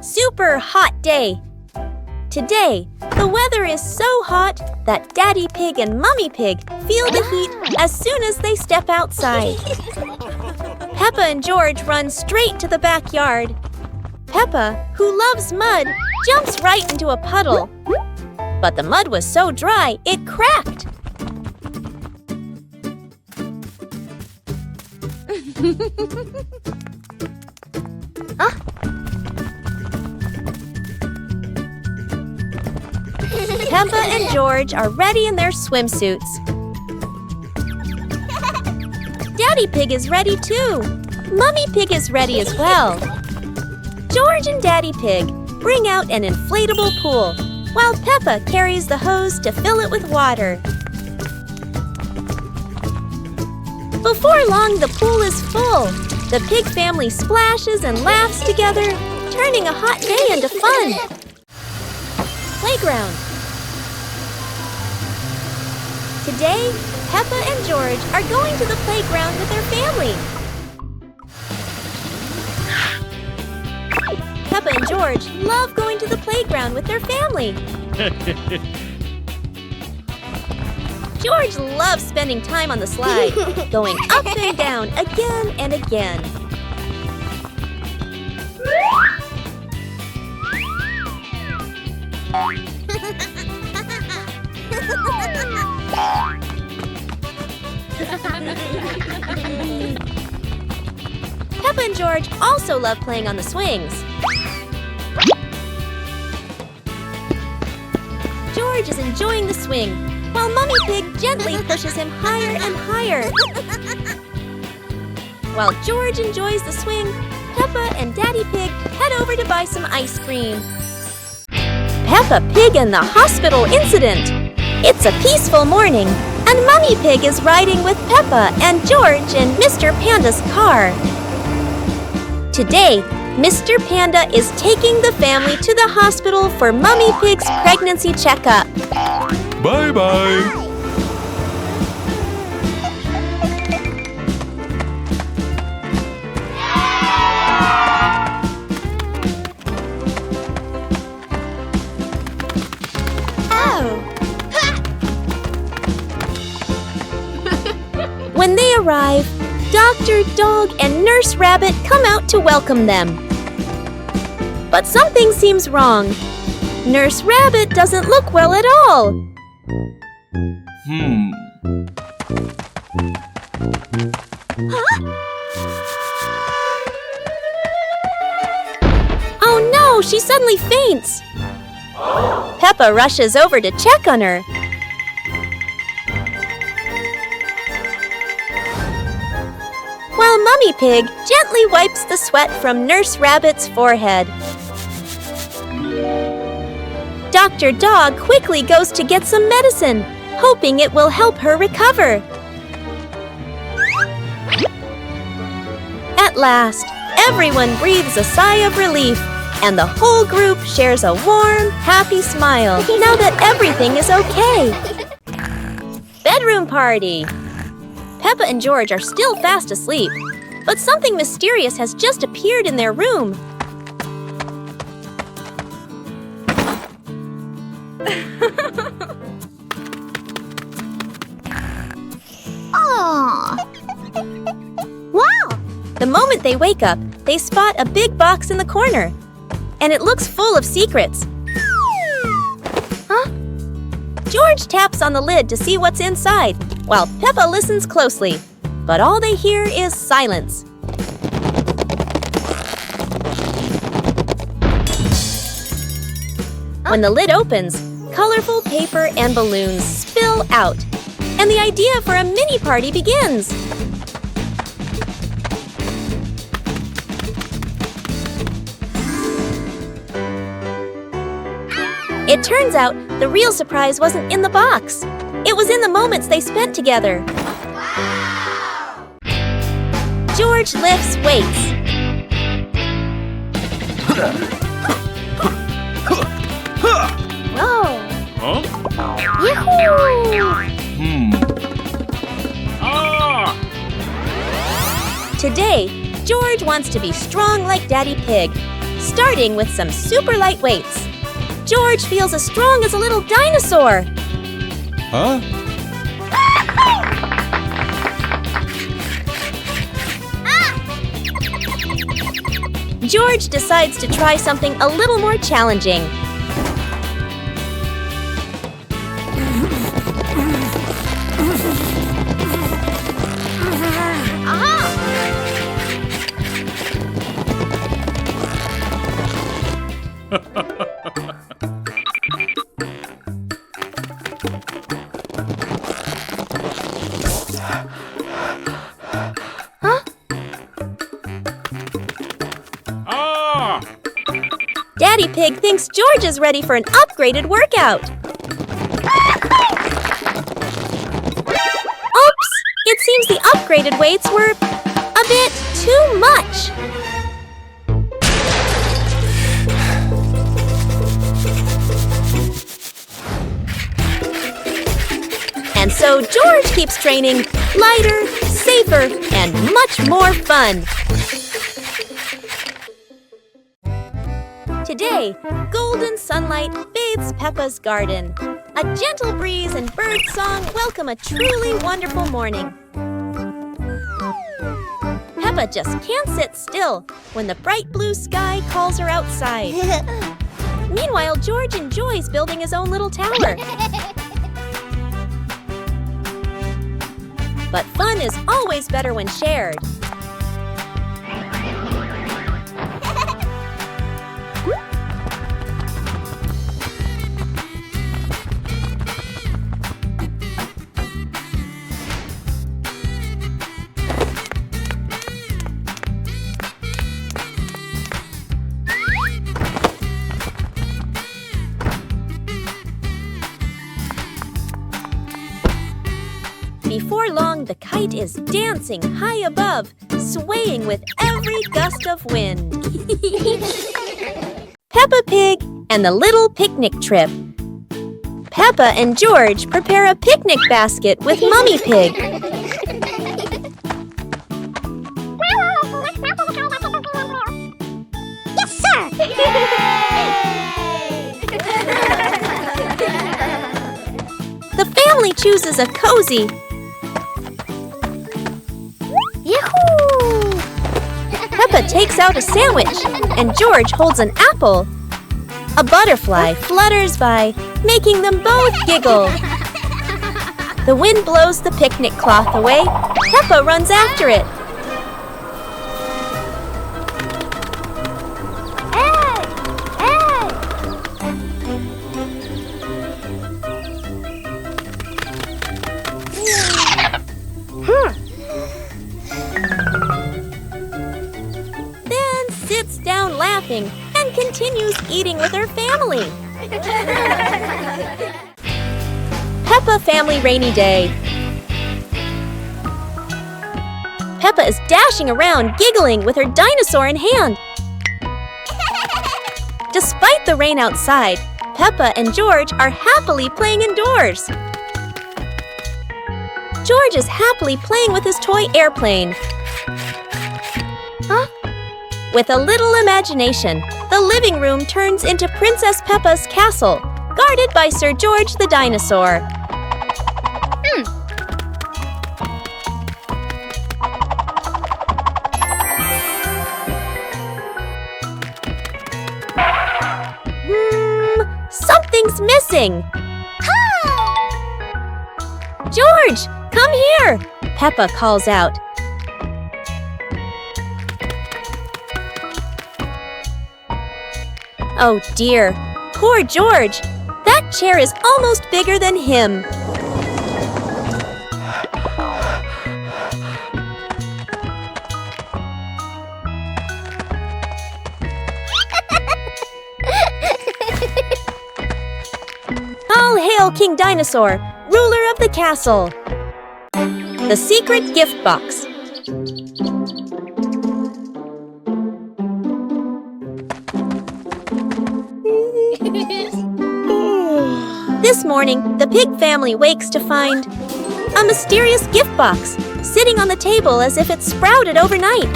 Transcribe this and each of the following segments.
Super hot day. Today, the weather is so hot that Daddy Pig and Mummy Pig feel the heat as soon as they step outside. Peppa and George run straight to the backyard. Peppa, who loves mud, jumps right into a puddle. But the mud was so dry, it cracked. Peppa and George are ready in their swimsuits. Daddy Pig is ready too. Mummy Pig is ready as well. George and Daddy Pig bring out an inflatable pool, while Peppa carries the hose to fill it with water. Before long, the pool is full. The pig family splashes and laughs together, turning a hot day into fun. Playground. Today, Peppa and George are going to the playground with their family. Peppa and George love going to the playground with their family. George loves spending time on the slide, going up and down again and again. Peppa and George also love playing on the swings. George is enjoying the swing, while Mummy Pig gently pushes him higher and higher. While George enjoys the swing, Peppa and Daddy Pig head over to buy some ice cream. Peppa Pig and the hospital incident. It's a peaceful morning, and Mummy Pig is riding with Peppa and George in Mr. Panda's car. Today, Mr. Panda is taking the family to the hospital for Mummy Pig's pregnancy checkup. Bye-bye. When they arrive, Dr. Dog and Nurse Rabbit come out to welcome them. But something seems wrong. Nurse Rabbit doesn't look well at all. Oh no, she suddenly faints. Peppa rushes over to check on her. While Mummy Pig gently wipes the sweat from Nurse Rabbit's forehead. Dr. Dog quickly goes to get some medicine, hoping it will help her recover. At last, everyone breathes a sigh of relief, and the whole group shares a warm, happy smile now that everything is okay. Bedroom party. Peppa and George are still fast asleep, but something mysterious has just appeared in their room. Wow! The moment they wake up, they spot a big box in the corner, and it looks full of secrets. Huh? George taps on the lid to see what's inside, while Peppa listens closely, but all they hear is silence. When the lid opens, colorful paper and balloons spill out, and the idea for a mini party begins. It turns out the real surprise wasn't in the box. It was in the moments they spent together. Wow! George lifts weights. Whoa! Yahoo! Today, George wants to be strong like Daddy Pig, starting with some super light weights. George feels as strong as a little dinosaur. Huh? George decides to try something a little more challenging. Daddy Pig thinks George is ready for an upgraded workout. Oops! It seems the upgraded weights were a bit too much. And so George keeps training lighter, safer, and much more fun. Today, golden sunlight bathes Peppa's garden. A gentle breeze and bird song welcome a truly wonderful morning. Peppa just can't sit still when the bright blue sky calls her outside. Meanwhile, George enjoys building his own little tower. But fun is always better when shared. Before long, the kite is dancing high above, swaying with every gust of wind. Peppa Pig and the Little Picnic Trip. Peppa and George prepare a picnic basket with Mummy Pig. Yes, sir! The family chooses a cozy Yahoo! Peppa takes out a sandwich, and George holds an apple. A butterfly flutters by, making them both giggle. The wind blows the picnic cloth away. Peppa runs after it. Sits down laughing and continues eating with her family. Peppa Family Rainy Day. Peppa is dashing around, giggling with her dinosaur in hand. Despite the rain outside, Peppa and George are happily playing indoors. George is happily playing with his toy airplane. With a little imagination, the living room turns into Princess Peppa's castle, guarded by Sir George the dinosaur. Something's missing. George, come here, Peppa calls out. Oh dear, poor George. That chair is almost bigger than him. All hail King Dinosaur, ruler of the castle. The secret gift box. This morning, the pig family wakes to find a mysterious gift box sitting on the table as if it sprouted overnight.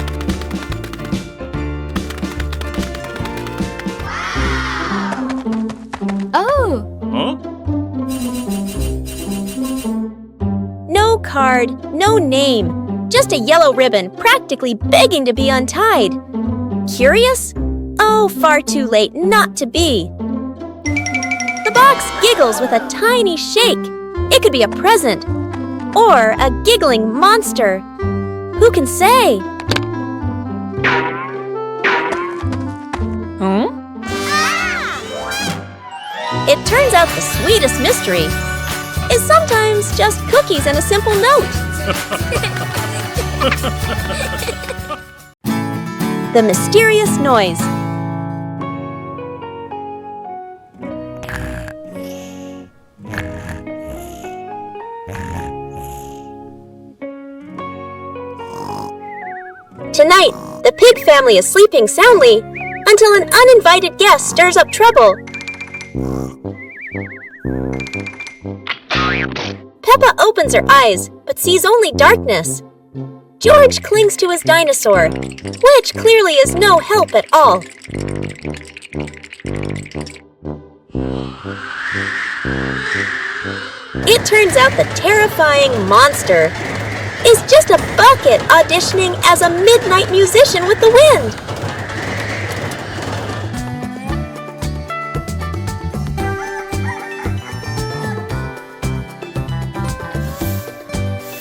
yard, no name. Just a yellow ribbon practically begging to be untied. Curious? Oh, far too late not to be. The box giggles with a tiny shake. It could be a present or a giggling monster. Who can say? It turns out the sweetest mystery is sometimes just cookies and a simple note. The mysterious noise. Tonight, the pig family is sleeping soundly until an uninvited guest stirs up trouble. Peppa opens her eyes, but sees only darkness. George clings to his dinosaur, which clearly is no help at all. It turns out the terrifying monster is just a bucket auditioning as a midnight musician with the wind.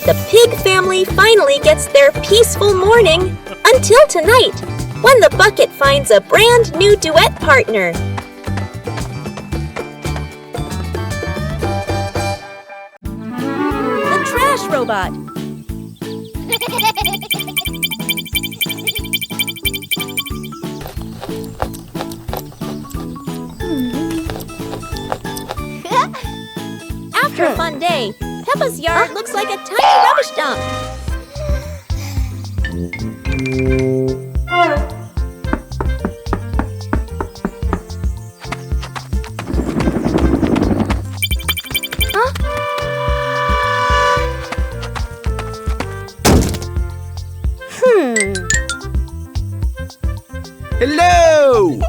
The pig family finally gets their peaceful morning until tonight, when the bucket finds a brand new duet partner. The trash robot. After a fun day, Peppa's yard looks like a tiny rubbish dump. Hello!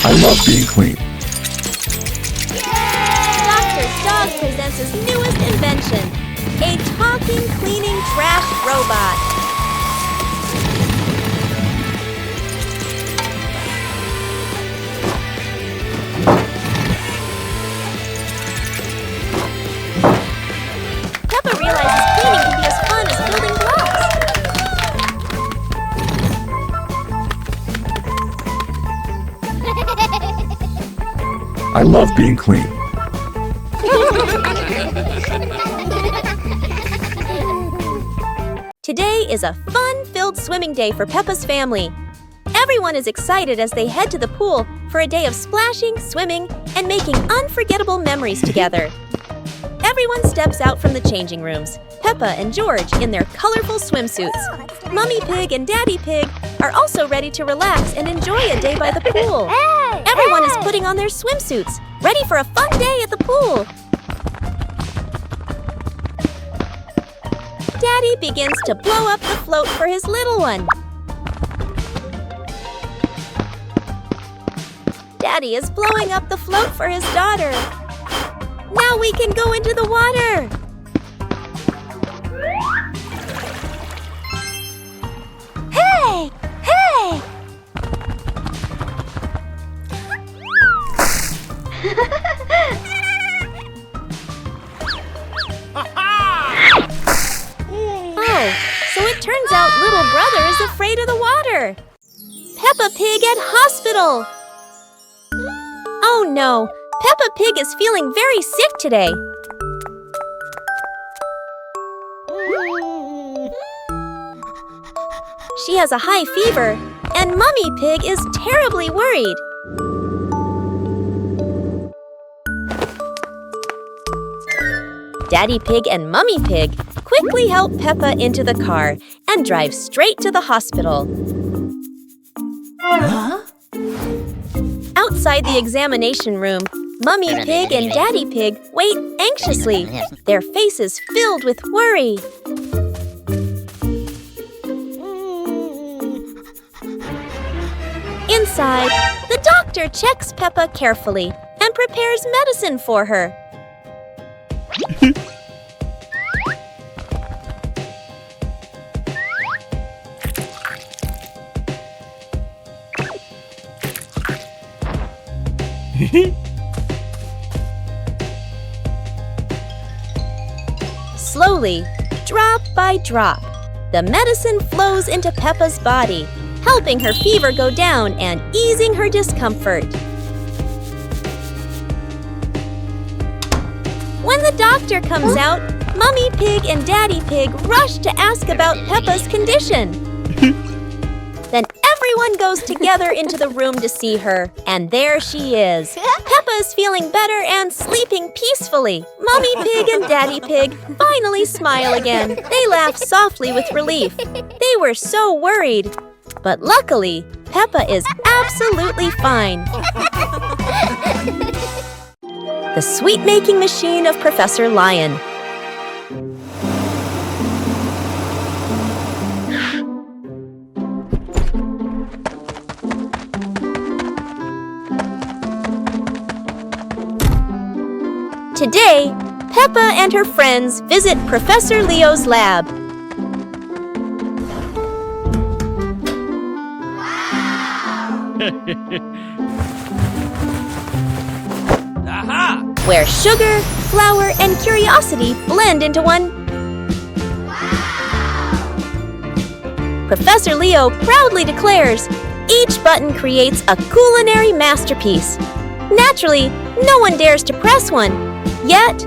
I love being clean. Dr. Dog presents his newest invention, a talking, cleaning trash robot. Peppa realizes cleaning can be as fun as building blocks. I love being clean. Today is a fun-filled swimming day for Peppa's family. Everyone is excited as they head to the pool for a day of splashing, swimming, and making unforgettable memories together. Everyone steps out from the changing rooms, Peppa and George in their colorful swimsuits. Mummy Pig and Daddy Pig are also ready to relax and enjoy a day by the pool. Everyone is putting on their swimsuits, ready for a fun day at the pool. Daddy begins to blow up the float for his little one. Daddy is blowing up the float for his daughter. Now we can go into the water. Hey! Hey! Oh, so it turns out little brother is afraid of the water. Peppa Pig at hospital. Oh no, Peppa Pig is feeling very sick today. She has a high fever, and Mummy Pig is terribly worried. Daddy Pig and Mummy Pig quickly help Peppa into the car and drive straight to the hospital. Outside the examination room, Mummy Pig and Daddy Pig wait anxiously, their faces filled with worry. Inside, the doctor checks Peppa carefully and prepares medicine for her. Slowly, drop by drop, the medicine flows into Peppa's body, helping her fever go down and easing her discomfort. When the doctor comes out, Mummy Pig and Daddy Pig rush to ask about Peppa's condition. Then everyone goes together into the room to see her, and there she is. Peppa is feeling better and sleeping peacefully. Mummy Pig and Daddy Pig finally smile again. They laugh softly with relief. They were so worried. But luckily, Peppa is absolutely fine. The sweet-making machine of Professor Lion. Today, Peppa and her friends visit Professor Leo's lab. Aha! Where sugar, flour, and curiosity blend into one. Professor Leo proudly declares, each button creates a culinary masterpiece. Naturally, no one dares to press one. Yet,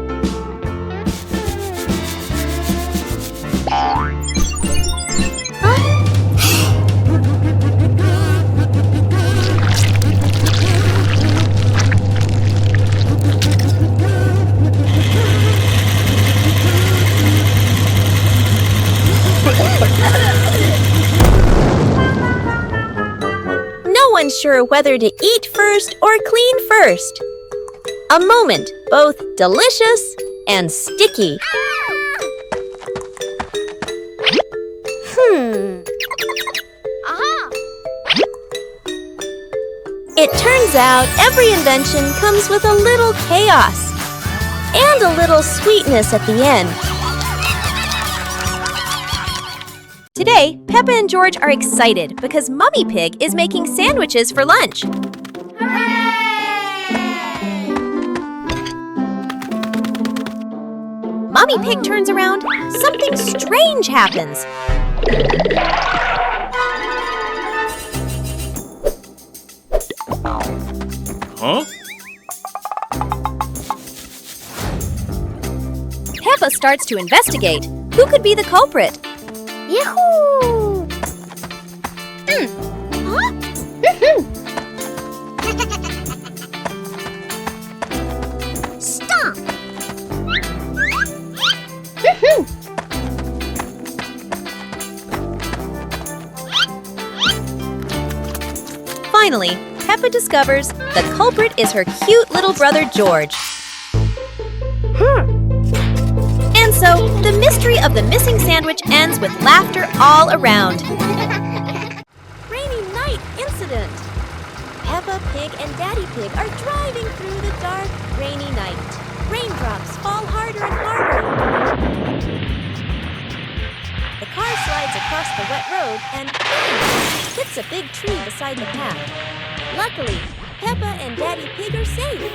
no one's sure whether to eat first or clean first. A moment both delicious and sticky. It turns out every invention comes with a little chaos and a little sweetness at the end. Today, Peppa and George are excited because Mummy Pig is making sandwiches for lunch. Mummy Pig turns around, something strange happens. Huh? Peppa starts to investigate. Who could be the culprit? Yahoo! Stop! Finally, Peppa discovers the culprit is her cute little brother George. And so, the mystery of the missing sandwich ends with laughter all around. Rainy night incident. Peppa Pig and Daddy Pig are driving through the dark, rainy night. Raindrops fall harder and harder. The car slides across the wet road and bang, hits a big tree beside the path. Luckily, Peppa and Daddy Pig are safe.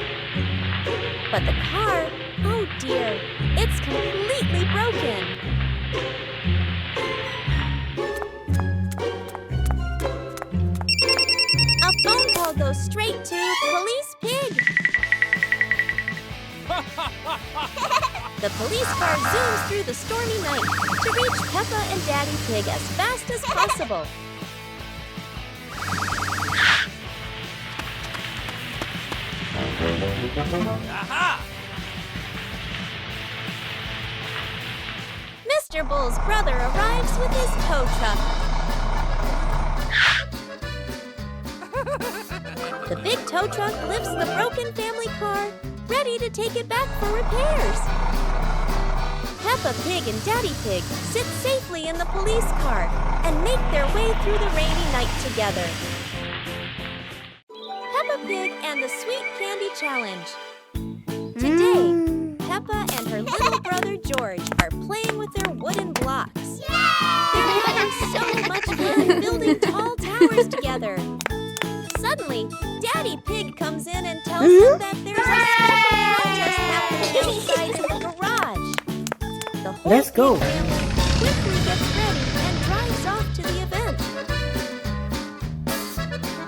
But the car, oh dear, it's completely broken. A phone call goes straight to Police Pig. The police car zooms through the stormy night to reach Peppa and Daddy Pig as fast as possible. Aha! Mr. Bull's brother arrives with his tow truck. The big tow truck lifts the broken family car, ready to take it back for repairs. Peppa Pig and Daddy Pig sit safely in the police car and make their way through the rainy night together. and the Sweet Candy Challenge. Today, Peppa and her little brother George are playing with their wooden blocks. They're having so much fun building tall towers together. Suddenly, Daddy Pig comes in and tells them that there's a special contest happening outside in the garage. The whole Let's go. Pig family quickly gets ready and drives off to the event.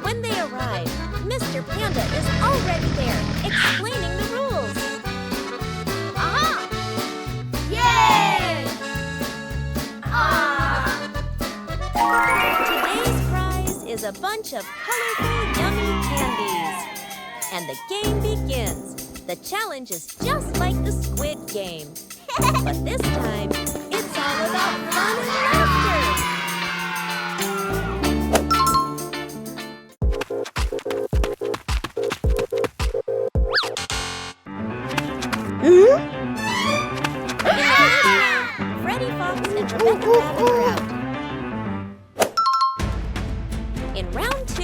When they arrive, Mr. Panda is already there, explaining the rules. Aha! Yay! Today's prize is a bunch of colorful, yummy candies. And the game begins. The challenge is just like the Squid Game. But this time, it's all about fun and laughter. In the first round, Freddie Fox and Rebecca Rabbit are out. In round 2,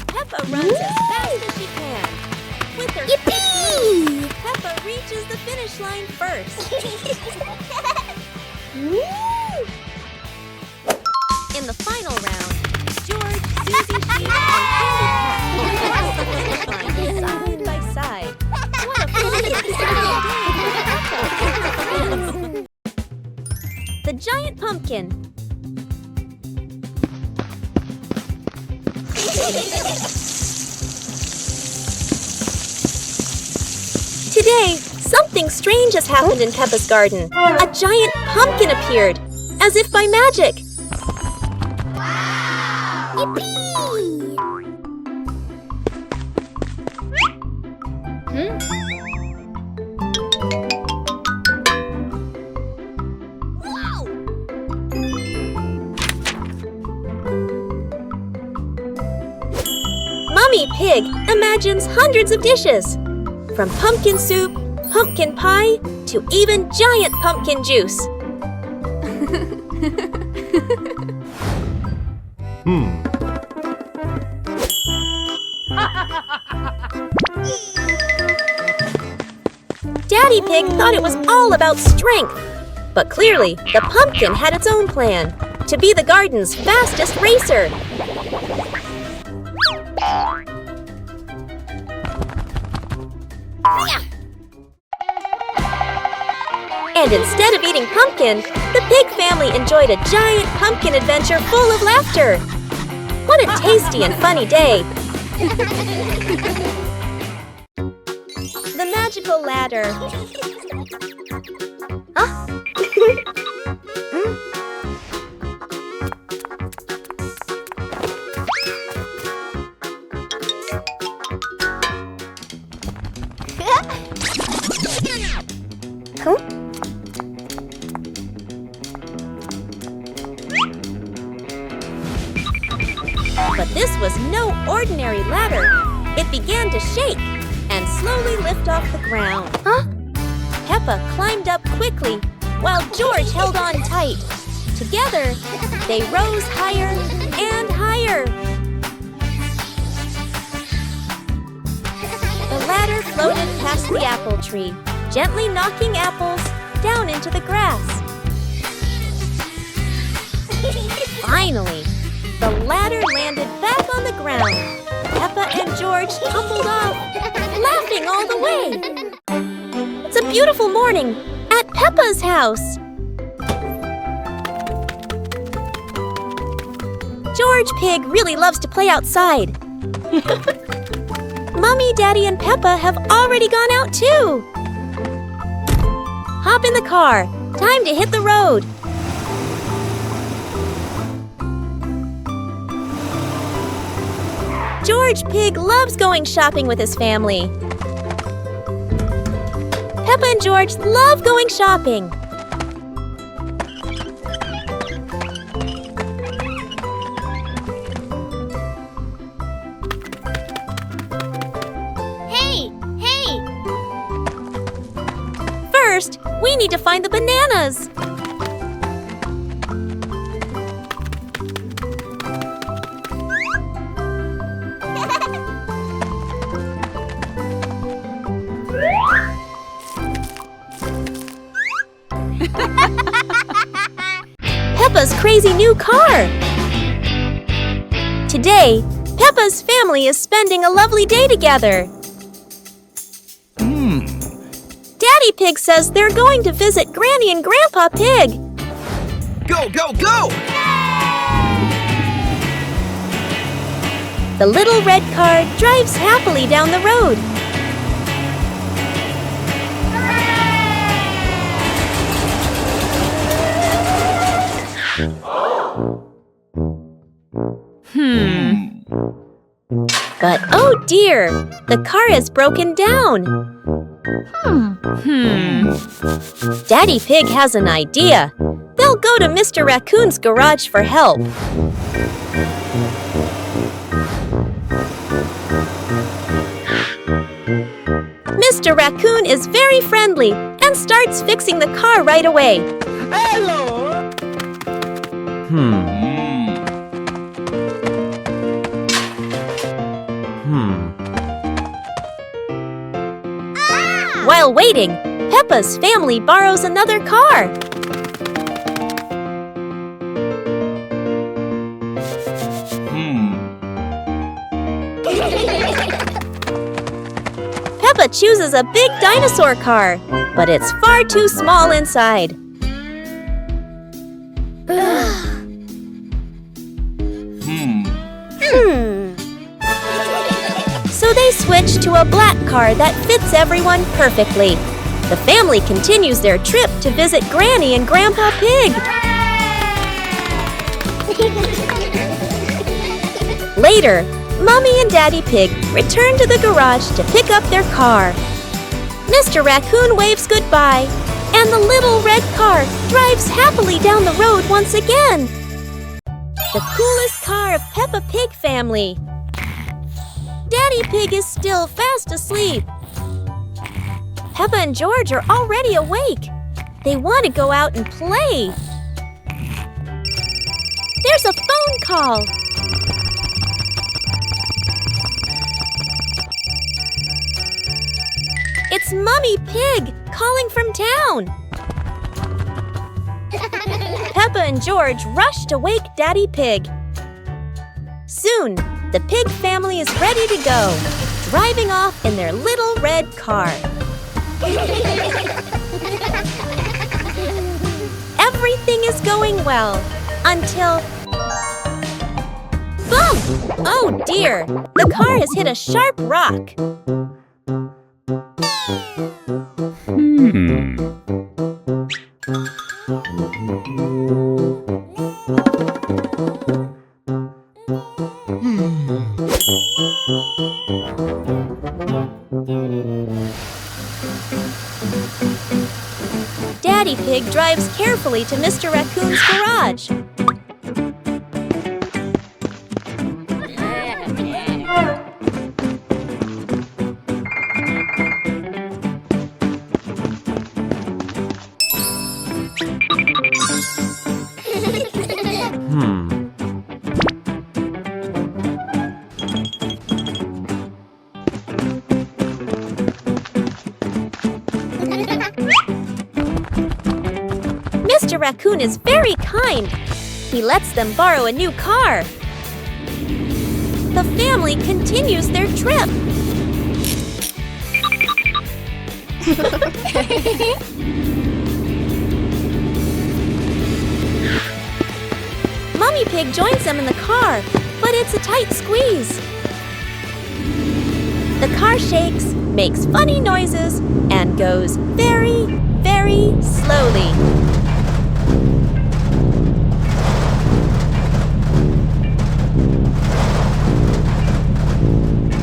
Peppa runs as fast as she can. With her quick moves, Peppa reaches the finish line first. In the final round, George, Susie Sheep, and Candy Cat cross the finish line side by side. What a fun and exciting day for Peppa! The Giant Pumpkin. Today, something strange has happened in Peppa's garden. A giant pumpkin appeared, as if by magic. Yippee! Mummy Pig imagines hundreds of dishes, from pumpkin soup, pumpkin pie, to even giant pumpkin juice. Daddy Pig thought it was all about strength, but clearly the pumpkin had its own plan, to be the garden's fastest racer. And instead of eating pumpkin, the pig family enjoyed a giant pumpkin adventure full of laughter. What a tasty and funny day! The magical ladder. But this was no ordinary ladder. It began to shake and slowly lift off the ground. Peppa climbed up quickly while George held on tight. Together, they rose higher and higher. The ladder floated past the apple tree, gently knocking apples down into the grass. Finally, the ladder landed back on the ground. Peppa and George tumbled off, laughing all the way. It's a beautiful morning at Peppa's house. George Pig really loves to play outside. Mommy, Daddy, and Peppa have already gone out too. Hop in the car. Time to hit the road. George Pig loves going shopping with his family. Peppa and George love going shopping. Hey! First, we need to find the bananas. Peppa's crazy new car. Today, Peppa's family is spending a lovely day together. Daddy Pig says they're going to visit Granny and Grandpa Pig. Go, go, go! The little red car drives happily down the road. But oh dear, the car is broken down. Daddy Pig has an idea. They'll go to Mr. Raccoon's garage for help. Mr. Raccoon is very friendly and starts fixing the car right away. Hello! While waiting, Peppa's family borrows another car. Peppa chooses a big dinosaur car, but it's far too small inside. So they switch to a black car that fits everyone perfectly. The family continues their trip to visit Granny and Grandpa Pig. Later, Mommy and Daddy Pig return to the garage to pick up their car. Mr. Raccoon waves goodbye, and the little red car drives happily down the road once again. The coolest car of Peppa Pig family. Daddy Pig is still fast asleep. Peppa and George are already awake. They want to go out and play. There's a phone call. It's Mummy Pig calling from town. Peppa and George rush to wake Daddy Pig. Soon, the pig family is ready to go, driving off in their little red car. Everything is going well until... Bump! Oh dear, the car has hit a sharp rock. Daddy Pig drives carefully to Mr. Raccoon's garage. Mr. Raccoon is very kind. He lets them borrow a new car. The family continues their trip. Mummy Pig joins them in the car, but it's a tight squeeze. The car shakes, makes funny noises, and goes very, very slowly.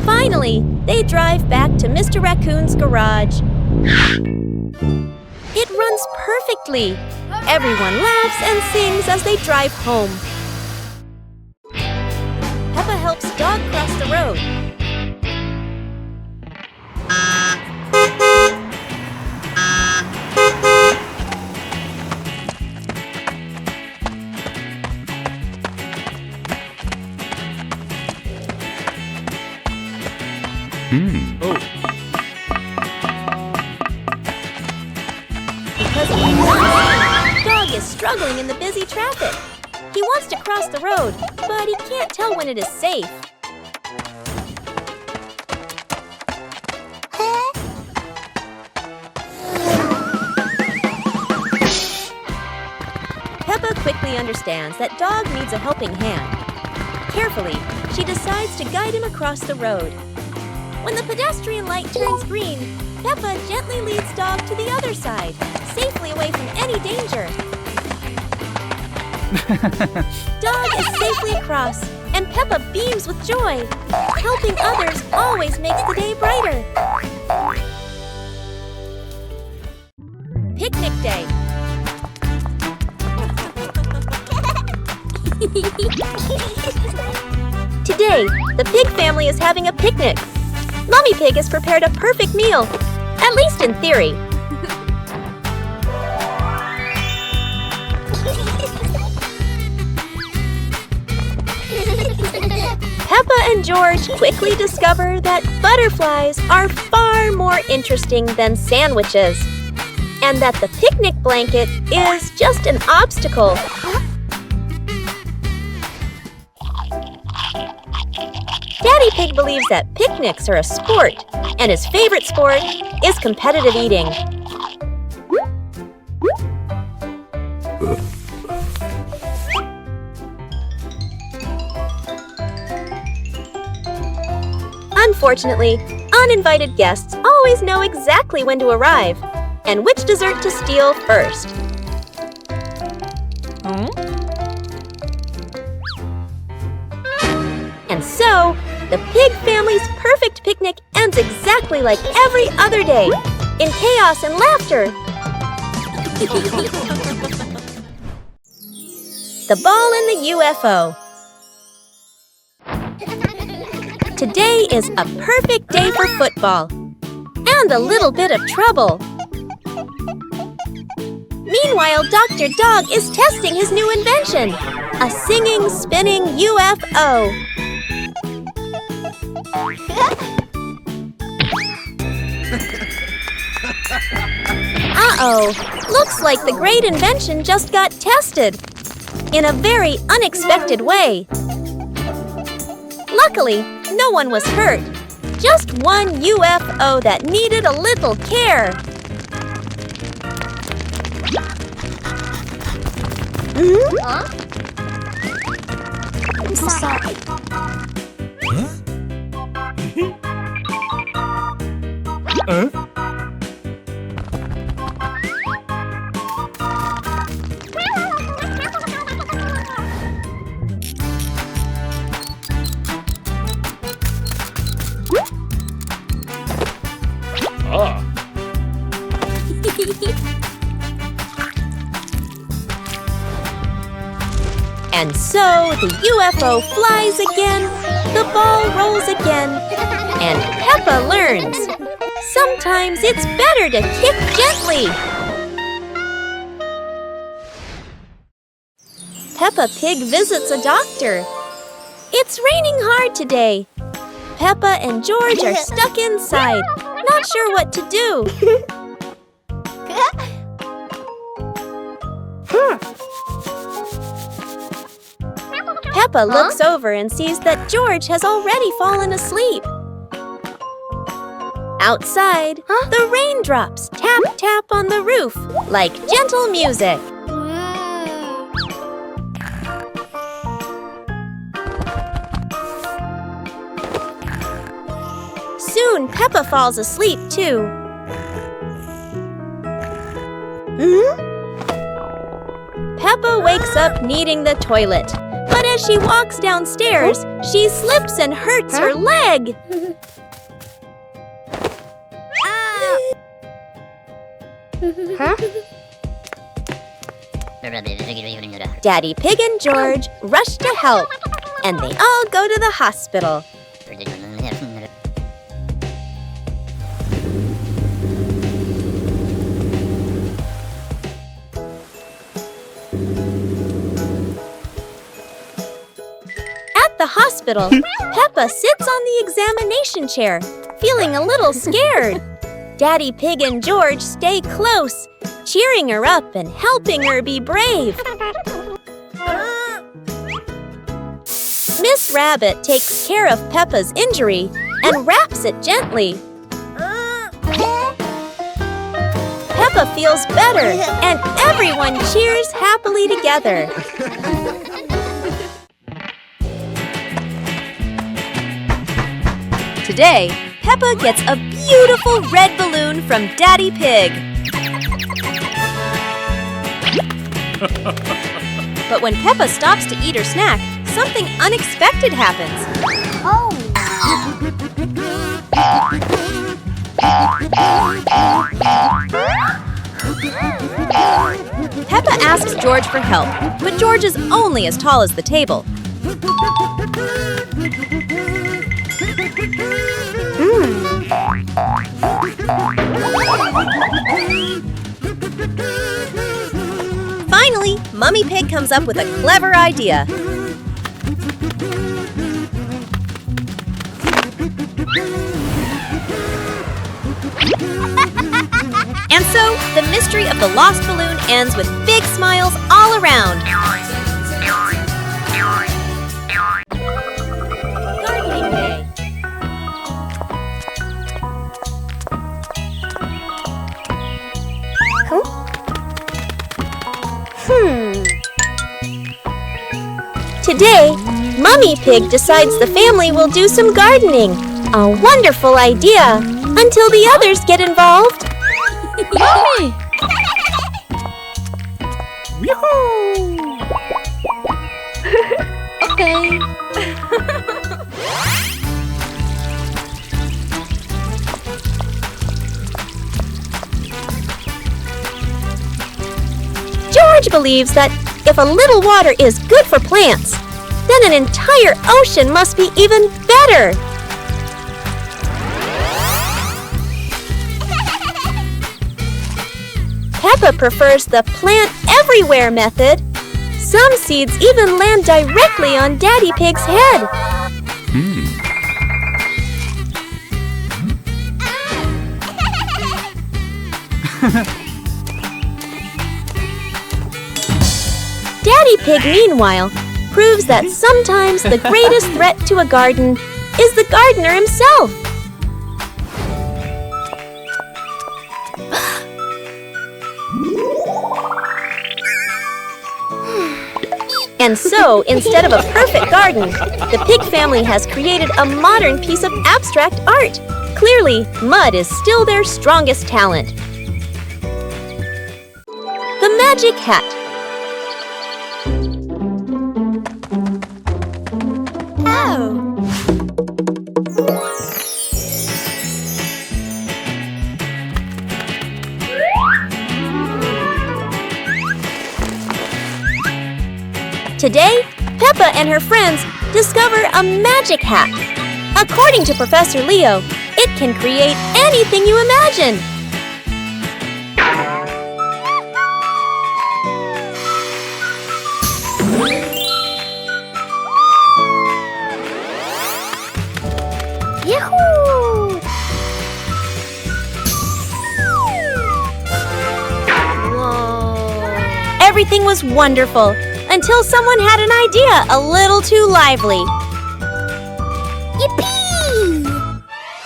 Finally, they drive back to Mr. Raccoon's garage. It runs perfectly. Everyone laughs and sings as they drive home. Peppa helps Dog cross the road. Because of the dog Daddy is struggling in the busy traffic. He wants to cross the road, but he can't tell when it is safe. Peppa quickly understands that Dog needs a helping hand. Carefully, she decides to guide him across the road. When the pedestrian light turns green, Peppa gently leads Dog to the other side, safely away from any danger. Dog is safely across, and Peppa beams with joy. Helping others always makes the day brighter. Picnic day. Today, the pig family is having a picnic. Mummy Pig has prepared a perfect meal, at least in theory. Peppa and George quickly discover that butterflies are far more interesting than sandwiches, and that the picnic blanket is just an obstacle. Daddy Pig believes that picnics are a sport, and his favorite sport is competitive eating. Unfortunately, uninvited guests always know exactly when to arrive and which dessert to steal first. And so, the pig family's perfect picnic ends exactly like every other day, in chaos and laughter. The ball and the UFO. Today is a perfect day for football, and a little bit of trouble. Meanwhile, Dr. Dog is testing his new invention, a singing, spinning UFO. Uh-oh, looks like the great invention just got tested in a very unexpected way. Luckily, no one was hurt. Just one UFO that needed a little care. I'm so sorry. And so the UFO flies again, the ball rolls again, and Peppa learns. Sometimes it's better to kick gently. Peppa Pig visits a doctor. It's raining hard today. Peppa and George are stuck inside, not sure what to do. Peppa looks over and sees that George has already fallen asleep. Outside, the raindrops tap tap on the roof like gentle music. Soon, Peppa falls asleep too. Peppa wakes up needing the toilet, but as she walks downstairs, she slips and hurts her leg. Daddy Pig and George rush to help, and they all go to the hospital. At the hospital, Peppa sits on the examination chair, feeling a little scared. Daddy Pig and George stay close, cheering her up and helping her be brave. Miss Rabbit takes care of Peppa's injury and wraps it gently. Peppa feels better, and everyone cheers happily together. Today, Peppa gets a beautiful red balloon from Daddy Pig. But when Peppa stops to eat her snack, something unexpected happens. Oh. Peppa asks George for help, but George is only as tall as the table. Finally, Mummy Pig comes up with a clever idea. And so, the mystery of the lost balloon ends with big smiles all around. Gardening Day. Today, Mummy Pig decides the family will do some gardening. A wonderful idea, until the others get involved. Yummy! Okay. George believes that if a little water is good for plants, then an entire ocean must be even better. Peppa prefers the plant everywhere method. Some seeds even land directly on Daddy Pig's head. Daddy Pig, meanwhile, proves that sometimes the greatest threat to a garden is the gardener himself. And so, instead of a perfect garden, the Pig family has created a modern piece of abstract art. Clearly, mud is still their strongest talent. The Magic Hat. Oh! Today, Peppa and her friends discover a magic hat. According to Professor Leo, it can create anything you imagine. Yahoo! Whoa! Everything was wonderful until someone had an idea a little too lively. Yippee!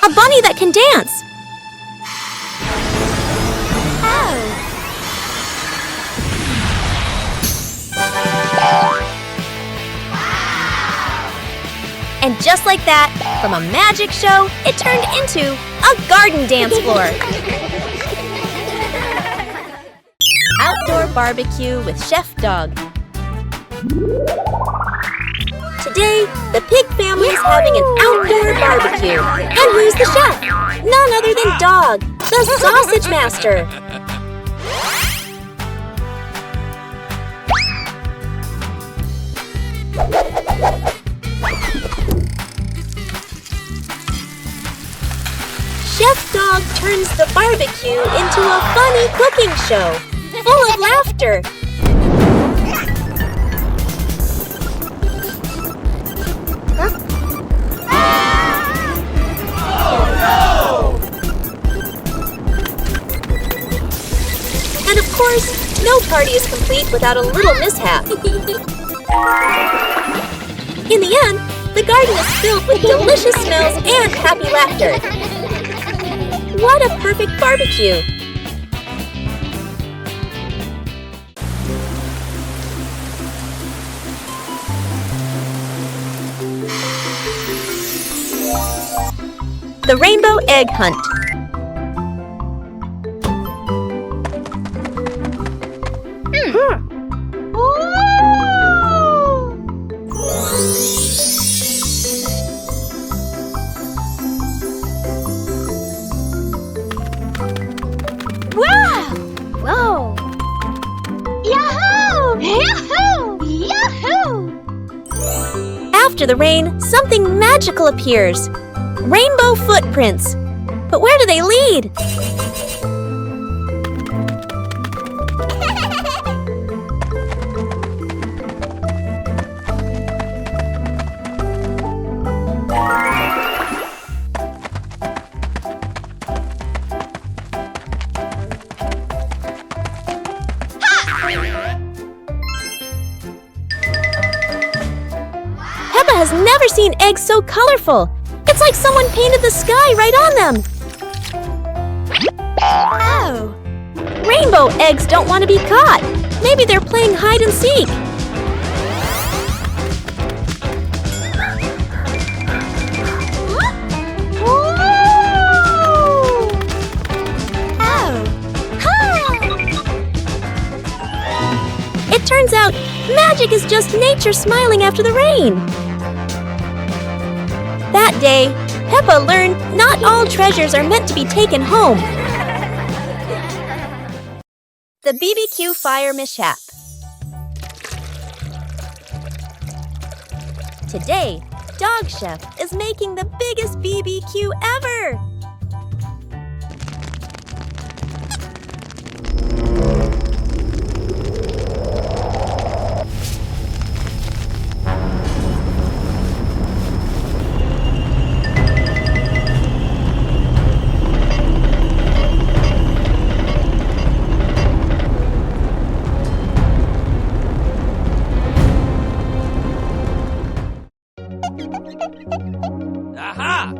A bunny that can dance. Oh! And just like that, from a magic show, it turned into a garden dance floor. Outdoor barbecue with Chef Dog. Today, the Pig family is having an outdoor barbecue. And who's the chef? None other than Dog, the sausage master. Chef Dog turns the barbecue into a funny cooking show, full of laughter. course, no party is complete without a little mishap. In the end, the garden is filled with delicious smells and happy laughter. What a perfect barbecue! The Rainbow Egg Hunt. Wow! Whoa! Yahoo! Yahoo! Yahoo! After the rain, something magical appears. Rainbow footprints. But where do they lead? Peppa has never seen eggs so colorful. It's like someone painted the sky right on them. Oh! Rainbow eggs don't want to be caught. Maybe they're playing hide and seek. It turns out, magic is just nature smiling after the rain. That day, Peppa learned not all treasures are meant to be taken home. The BBQ fire mishap. Today, Dog Chef is making the biggest BBQ ever. Aha!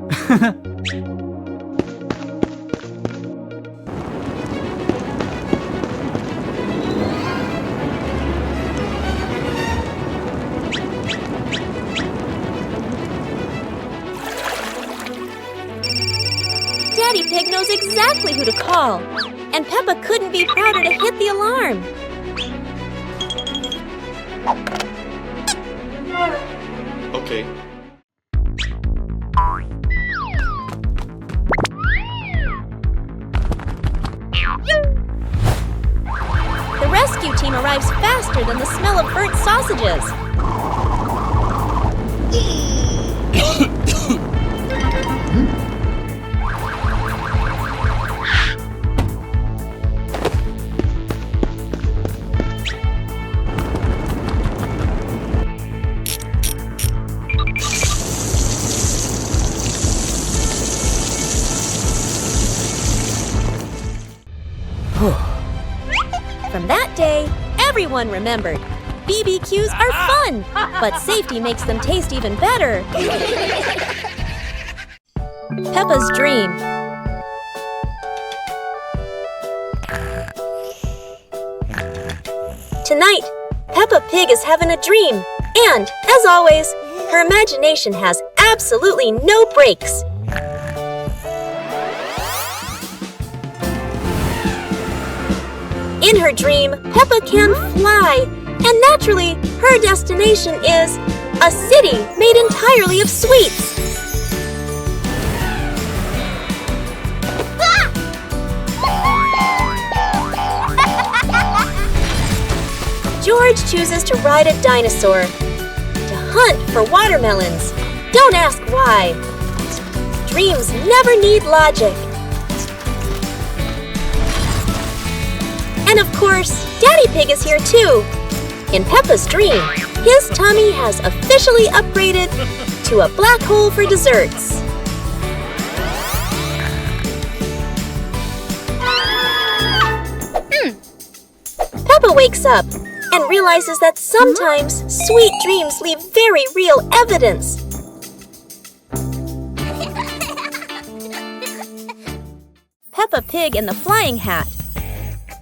Daddy Pig knows exactly who to call, and Peppa couldn't be prouder to hit the alarm. Okay. The rescue team arrives faster than the smell of burnt sausages. From that day, everyone remembered. BBQs are fun, but safety makes them taste even better. Peppa's dream. Tonight, Peppa Pig is having a dream, and, as always, her imagination has absolutely no brakes. In her dream, Peppa can fly, and naturally, her destination is a city made entirely of sweets. George chooses to ride a dinosaur, to hunt for watermelons. Don't ask why. Dreams never need logic. And of course, Daddy Pig is here too. In Peppa's dream, his tummy has officially upgraded to a black hole for desserts. wakes up and realizes that sometimes sweet dreams leave very real evidence. Peppa Pig and the Flying Hat.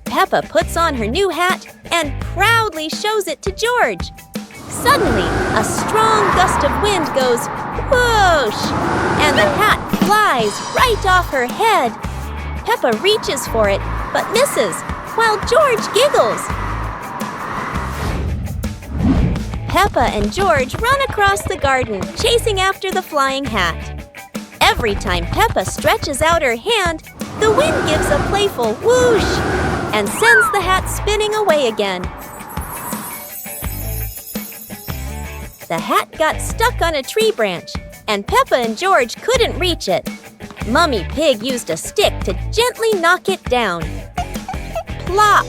Peppa puts on her new hat and proudly shows it to George. Suddenly, a strong gust of wind goes whoosh, and the hat flies right off her head. Peppa reaches for it, but misses, while George giggles. Peppa and George run across the garden, chasing after the flying hat. Every time Peppa stretches out her hand, the wind gives a playful whoosh and sends the hat spinning away again. The hat got stuck on a tree branch, and Peppa and George couldn't reach it. Mummy Pig used a stick to gently knock it down. Plop!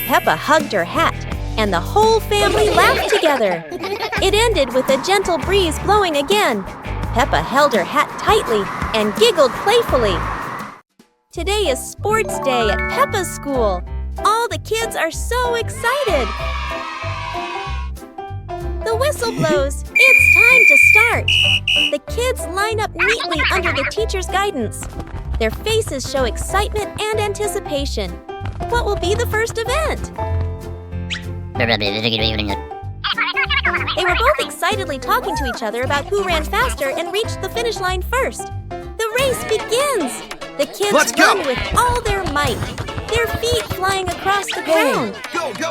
Peppa hugged her hat, and the whole family laughed together. It ended with a gentle breeze blowing again. Peppa held her hat tightly and giggled playfully. Today is sports day at Peppa's school. All the kids are so excited. The whistle blows. It's time to start. The kids line up neatly under the teacher's guidance. Their faces show excitement and anticipation. What will be the first event? They were both excitedly talking to each other about who ran faster and reached the finish line first. The race begins. The kids run with all their might, their feet flying across the ground.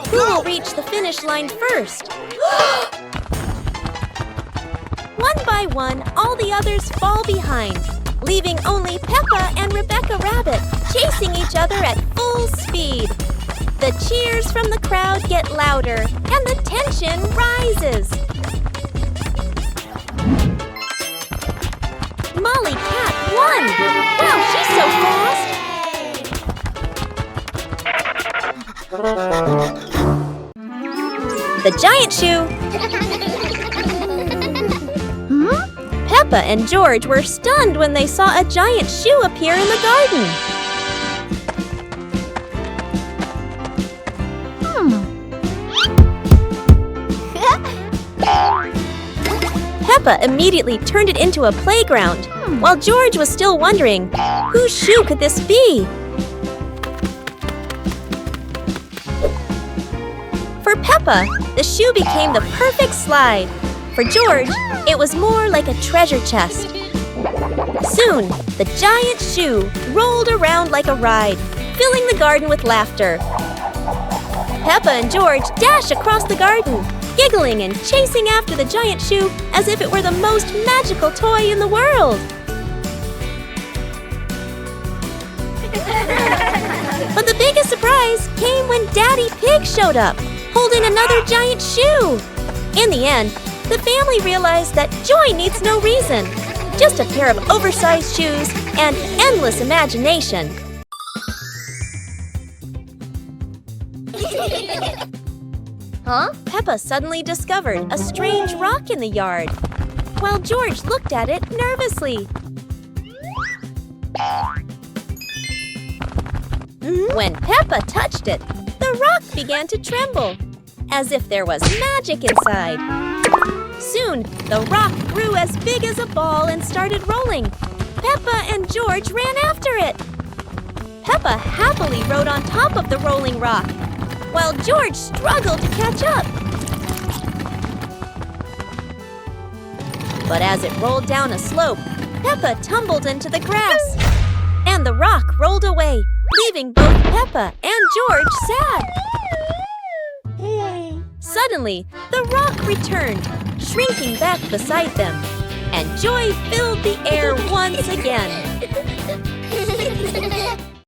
Who will reach the finish line first? One by one, all the others fall behind, leaving only Peppa and Rebecca Rabbit chasing each other at full speed. The cheers from the crowd get louder, and the tension rises. Molly Cat won! Wow, she's so fast! The giant shoe! Peppa and George were stunned when they saw a giant shoe appear in the garden. Peppa immediately turned it into a playground, while George was still wondering, whose shoe could this be? For Peppa, the shoe became the perfect slide. For George, it was more like a treasure chest. Soon, the giant shoe rolled around like a ride, filling the garden with laughter. Peppa and George dash across the garden, giggling and chasing after the giant shoe as if it were the most magical toy in the world. But the biggest surprise came when Daddy Pig showed up, holding another giant shoe. In the end, the family realized that joy needs no reason, just a pair of oversized shoes and endless imagination. Peppa suddenly discovered a strange rock in the yard, while George looked at it nervously. When Peppa touched it, the rock began to tremble, as if there was magic inside. Soon, the rock grew as big as a ball and started rolling. Peppa and George ran after it. Peppa happily rode on top of the rolling rock, while George struggled to catch up. But as it rolled down a slope, Peppa tumbled into the grass, and the rock rolled away, leaving both Peppa and George sad. Suddenly, the rock returned, shrinking back beside them, and joy filled the air once again.